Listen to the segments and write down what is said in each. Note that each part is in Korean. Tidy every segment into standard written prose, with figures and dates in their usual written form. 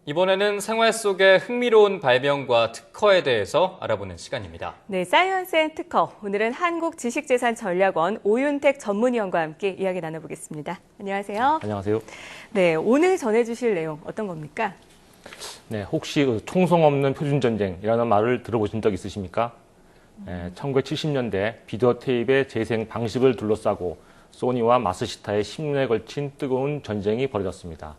이번에는 생활 속의 흥미로운 발명과 특허에 대해서 알아보는 시간입니다. 네, 사이언스 앤 특허. 오늘은 한국지식재산전략원 오윤택 전문위원과 함께 이야기 나눠보겠습니다. 안녕하세요. 안녕하세요. 네, 오늘 전해주실 내용 어떤 겁니까? 네, 혹시 총성 없는 표준전쟁이라는 말을 들어보신 적 있으십니까? 1970년대 비디오 테이프의 재생 방식을 둘러싸고 소니와 마스시타의 10년에 걸친 뜨거운 전쟁이 벌어졌습니다.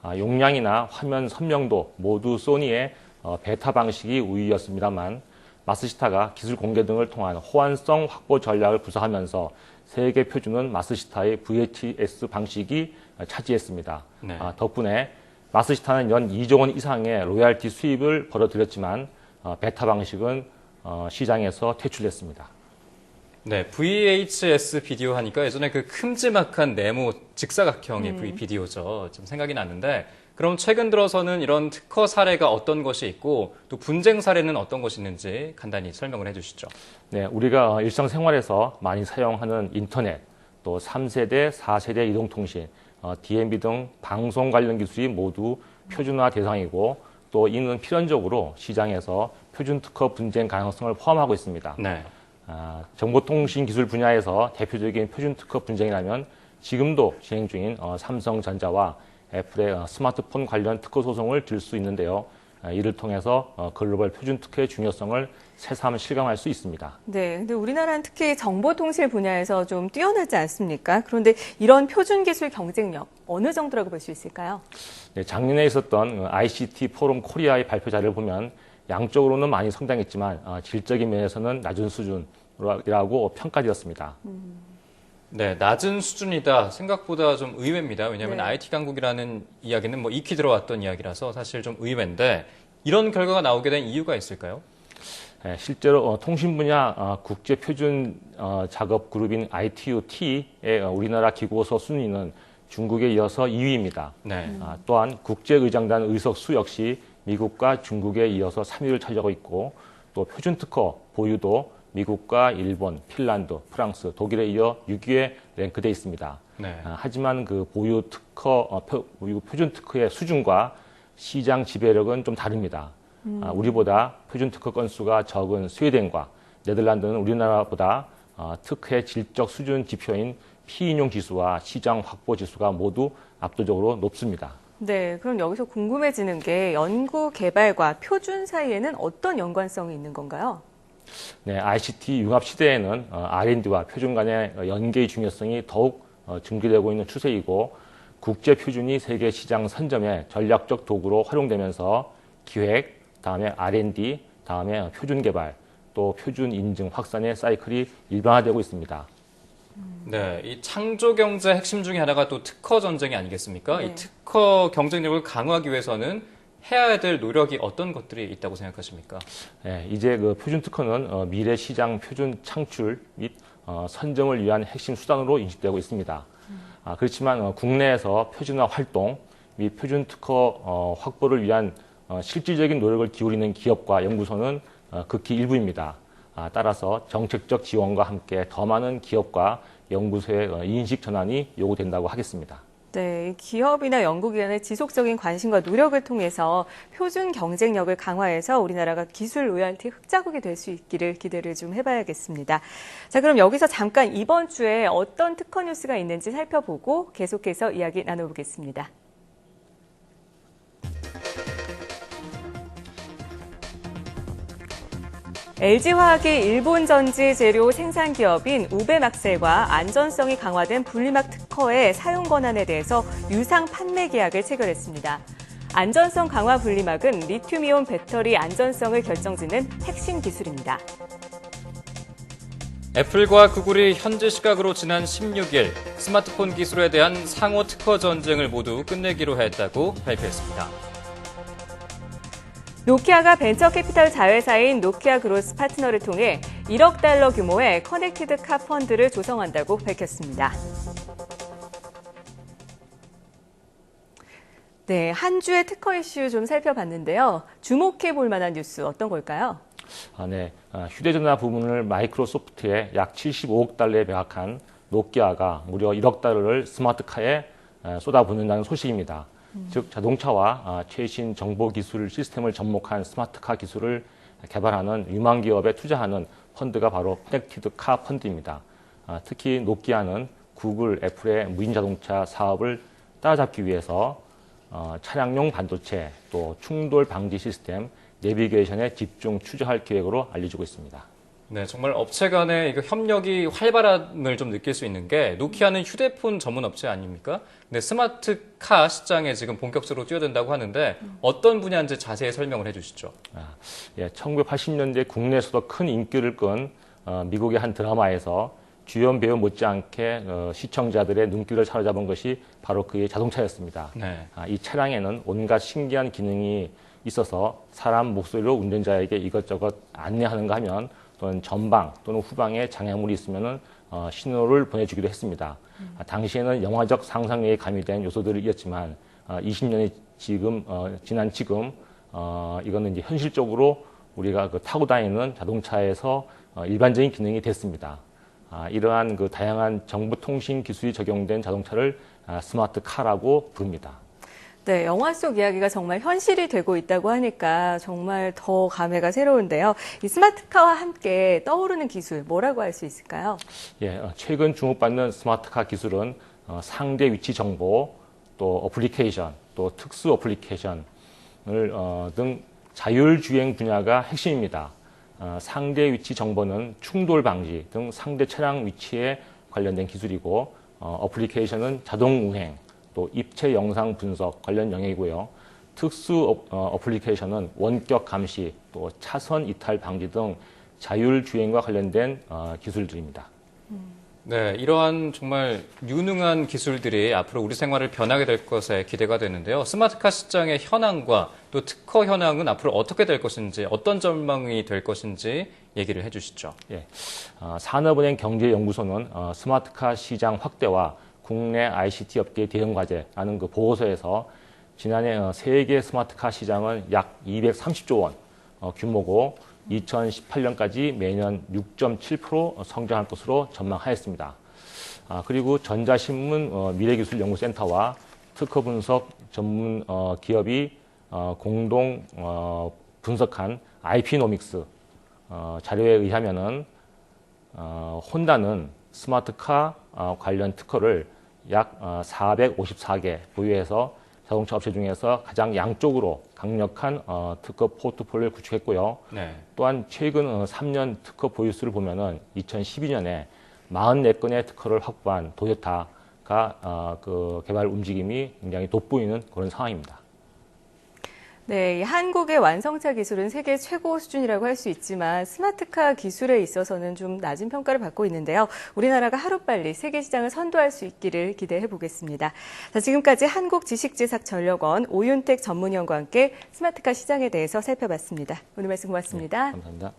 용량이나 화면 선명도 모두 소니의 베타 방식이 우위였습니다만 마스시타가 기술 공개 등을 통한 호환성 확보 전략을 구사하면서 세계 표준은 마스시타의 VHS 방식이 차지했습니다. 네. 덕분에 마스시타는 연 2조 원 이상의 로열티 수입을 벌어들였지만 베타 방식은 시장에서 퇴출됐습니다. 네, VHS 비디오 하니까 예전에 그 큼지막한 네모 직사각형의 V 비디오죠. 좀 생각이 났는데, 그럼 최근 들어서는 이런 특허 사례가 어떤 것이 있고 또 분쟁 사례는 어떤 것이 있는지 간단히 설명을 해주시죠. 네, 우리가 일상생활에서 많이 사용하는 인터넷, 또 3세대, 4세대 이동통신, DMB 등 방송 관련 기술이 모두 표준화 대상이고 또 이는 필연적으로 시장에서 표준 특허 분쟁 가능성을 포함하고 있습니다. 네. 정보통신 기술 분야에서 대표적인 표준 특허 분쟁이라면 지금도 진행 중인 삼성전자와 애플의 스마트폰 관련 특허 소송을 들 수 있는데요. 이를 통해서 글로벌 표준 특허의 중요성을 새삼 실감할 수 있습니다. 네, 근데 우리나라는 특히 정보통신 분야에서 좀 뛰어나지 않습니까? 그런데 이런 표준 기술 경쟁력 어느 정도라고 볼 수 있을까요? 네, 작년에 있었던 ICT 포럼 코리아의 발표 자료를 보면 양적으로는 많이 성장했지만 질적인 면에서는 낮은 수준이라고 평가되었습니다. 네, 낮은 수준이다. 생각보다 좀 의외입니다. 왜냐하면 네. IT 강국이라는 이야기는 뭐 익히 들어왔던 이야기라서 사실 좀 의외인데 이런 결과가 나오게 된 이유가 있을까요? 네, 실제로 통신 분야 국제 표준 작업 그룹인 ITU-T의 우리나라 기고서 순위는 중국에 이어서 2위입니다. 네. 또한 국제의장단 의석 수 역시 미국과 중국에 이어서 3위를 차지하고 있고 또 표준 특허 보유도 미국과 일본, 핀란드, 프랑스, 독일에 이어 6위에 랭크되어 있습니다. 네. 하지만 그 보유 표준 특허의 수준과 시장 지배력은 좀 다릅니다. 우리보다 표준 특허 건수가 적은 스웨덴과 네덜란드는 우리나라보다 특허의 질적 수준 지표인 피인용 지수와 시장 확보 지수가 모두 압도적으로 높습니다. 네, 그럼 여기서 궁금해지는 게 연구 개발과 표준 사이에는 어떤 연관성이 있는 건가요? 네, ICT 융합 시대에는 R&D와 표준 간의 연계의 중요성이 더욱 증대되고 있는 추세이고 국제 표준이 세계 시장 선점의 전략적 도구로 활용되면서 기획, 다음에 R&D, 다음에 표준 개발, 또 표준 인증 확산의 사이클이 일반화되고 있습니다. 네, 이 창조 경제 핵심 중에 하나가 또 특허 전쟁이 아니겠습니까? 네. 이 특허 경쟁력을 강화하기 위해서는 해야 될 노력이 어떤 것들이 있다고 생각하십니까? 네, 이제 그 표준 특허는 미래 시장 표준 창출 및 선점을 위한 핵심 수단으로 인식되고 있습니다. 그렇지만 국내에서 표준화 활동 및 표준 특허 확보를 위한 실질적인 노력을 기울이는 기업과 연구소는 극히 일부입니다. 따라서 정책적 지원과 함께 더 많은 기업과 연구소의 인식 전환이 요구된다고 하겠습니다. 네, 기업이나 연구기관의 지속적인 관심과 노력을 통해서 표준 경쟁력을 강화해서 우리나라가 기술 로열티 흑자국이 될 수 있기를 기대를 좀 해봐야겠습니다. 자, 그럼 여기서 잠깐 이번 주에 어떤 특허 뉴스가 있는지 살펴보고 계속해서 이야기 나눠보겠습니다. LG화학이 일본 전지 재료 생산 기업인 우베막셀과 안전성이 강화된 분리막 특허의 사용 권한에 대해서 유상 판매 계약을 체결했습니다. 안전성 강화 분리막은 리튬이온 배터리 안전성을 결정짓는 핵심 기술입니다. 애플과 구글이 현지 시각으로 지난 16일 스마트폰 기술에 대한 상호 특허 전쟁을 모두 끝내기로 했다고 발표했습니다. 노키아가 벤처캐피털 자회사인 노키아 그로스 파트너를 통해 1억 달러 규모의 커넥티드 카 펀드를 조성한다고 밝혔습니다. 네, 한 주의 특허 이슈 좀 살펴봤는데요. 주목해 볼 만한 뉴스 어떤 걸까요? 네, 휴대전화 부문을 마이크로소프트에 약 75억 달러에 매각한 노키아가 무려 1억 달러를 스마트카에 쏟아붓는다는 소식입니다. 즉 자동차와 최신 정보 기술 시스템을 접목한 스마트카 기술을 개발하는 유망 기업에 투자하는 펀드가 바로 커넥티드 카 펀드입니다. 특히 노키아는 구글, 애플의 무인 자동차 사업을 따라잡기 위해서 차량용 반도체, 또 충돌 방지 시스템, 내비게이션에 집중 투자할 계획으로 알려지고 있습니다. 네, 정말 업체 간의 이거 협력이 활발함을 좀 느낄 수 있는 게 노키아는 휴대폰 전문 업체 아닙니까? 근데 스마트카 시장에 지금 본격적으로 뛰어든다고 하는데 어떤 분야인지 자세히 설명을 해주시죠. 1980년대 국내에서도 큰 인기를 끈 미국의 한 드라마에서 주연 배우 못지않게 시청자들의 눈길을 사로잡은 것이 바로 그의 자동차였습니다. 네. 이 차량에는 온갖 신기한 기능이 있어서 사람 목소리로 운전자에게 이것저것 안내하는가 하면 또는 전방 또는 후방에 장애물이 있으면 신호를 보내주기도 했습니다. 당시에는 영화적 상상력이 가미된 요소들이었지만 20년이 지난 지금 이거는 이제 현실적으로 우리가 타고 다니는 자동차에서 일반적인 기능이 됐습니다. 이러한 그 다양한 정보통신 기술이 적용된 자동차를 스마트카라고 부릅니다. 네, 영화 속 이야기가 정말 현실이 되고 있다고 하니까 정말 더 감회가 새로운데요. 이 스마트카와 함께 떠오르는 기술, 뭐라고 할 수 있을까요? 최근 주목받는 스마트카 기술은 상대 위치 정보, 또 어플리케이션, 또 특수 어플리케이션을 등 자율주행 분야가 핵심입니다. 상대 위치 정보는 충돌 방지 등 상대 차량 위치에 관련된 기술이고, 어플리케이션은 자동 운행, 또 입체 영상 분석 관련 영역이고요. 특수 어플리케이션은 원격 감시, 또 차선 이탈 방지 등 자율주행과 관련된 기술들입니다. 네, 이러한 정말 유능한 기술들이 앞으로 우리 생활을 변하게 될 것에 기대가 되는데요. 스마트카 시장의 현황과 또 특허 현황은 앞으로 어떻게 될 것인지, 어떤 전망이 될 것인지 얘기를 해주시죠. 산업은행 경제연구소는 스마트카 시장 확대와 국내 ICT 업계 대응 과제라는 그 보고서에서 지난해 세계 스마트카 시장은 약 230조 원 규모고 2018년까지 매년 6.7% 성장할 것으로 전망하였습니다. 그리고 전자신문 미래기술연구센터와 특허 분석 전문 기업이 공동 분석한 IP노믹스 자료에 의하면은 혼다는 스마트카 관련 특허를 약 454개 보유해서 자동차 업체 중에서 가장 양쪽으로 강력한 특허 포트폴리오를 구축했고요. 네. 또한 최근 3년 특허 보유수를 보면은 2012년에 44건의 특허를 확보한 도요타가 그 개발 움직임이 굉장히 돋보이는 그런 상황입니다. 네, 이 한국의 완성차 기술은 세계 최고 수준이라고 할 수 있지만 스마트카 기술에 있어서는 좀 낮은 평가를 받고 있는데요. 우리나라가 하루빨리 세계 시장을 선도할 수 있기를 기대해 보겠습니다. 자, 지금까지 한국지식재산전력원 오윤택 전문위원과 함께 스마트카 시장에 대해서 살펴봤습니다. 오늘 말씀 고맙습니다. 감사합니다.